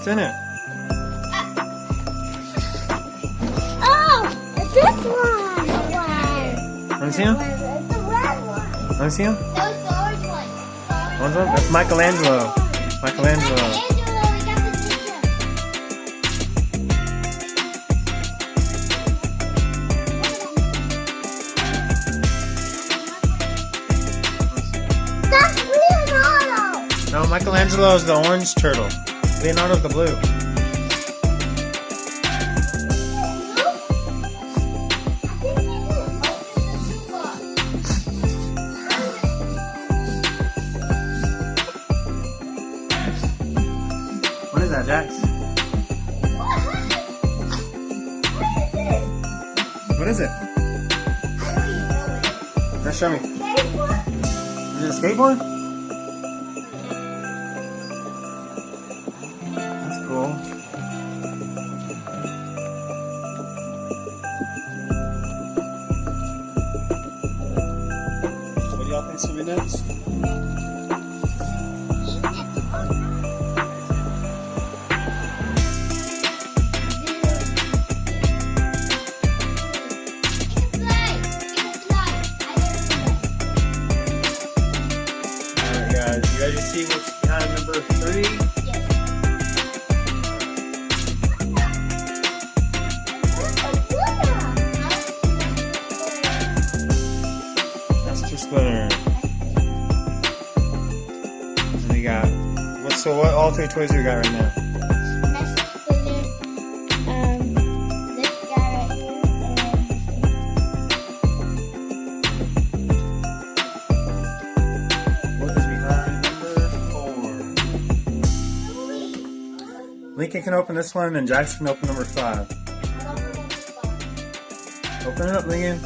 What's in it? Oh, it's this one. Let me see him. It's the red one. Let me see him. That was the orange one. Orange one? That's Michelangelo. Michelangelo. Michelangelo, we got the picture. That's Leonardo. No, Michelangelo is the orange turtle. Leonardo's the blue. What is that, Jax? What is it? Now show me. Is it a skateboard? That's cool. What do y'all think's gonna be next? Alright guys, you ready to see what's behind number 3? That's 2 splitters. And we got, what all 3 toys do we got right now? This guy right here, What is behind number 4? Lincoln can open this one and Jackson can open number 5. Open it up, Lincoln.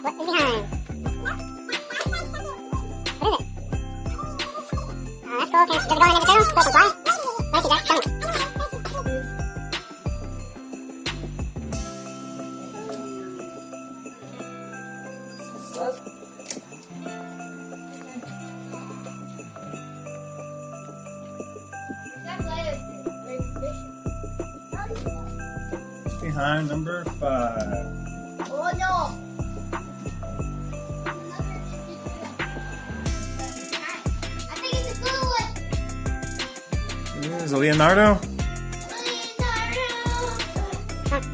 What is behind? What is it? Oh, that's cool. Does it go in the turtle? So it can fly? Let's see, Jack. Show me. Behind number 5. Oh no! I think it's a blue one. This is a Leonardo. Leonardo.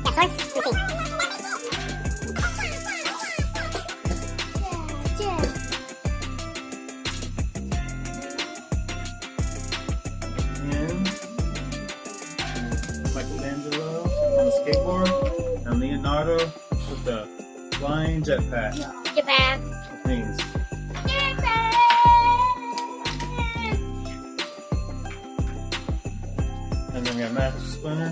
Yeah, swords. Let's see. And Michelangelo on the skateboard. And Leonardo with the flying jetpack. Japan. Wings. And then we got Master Splinter.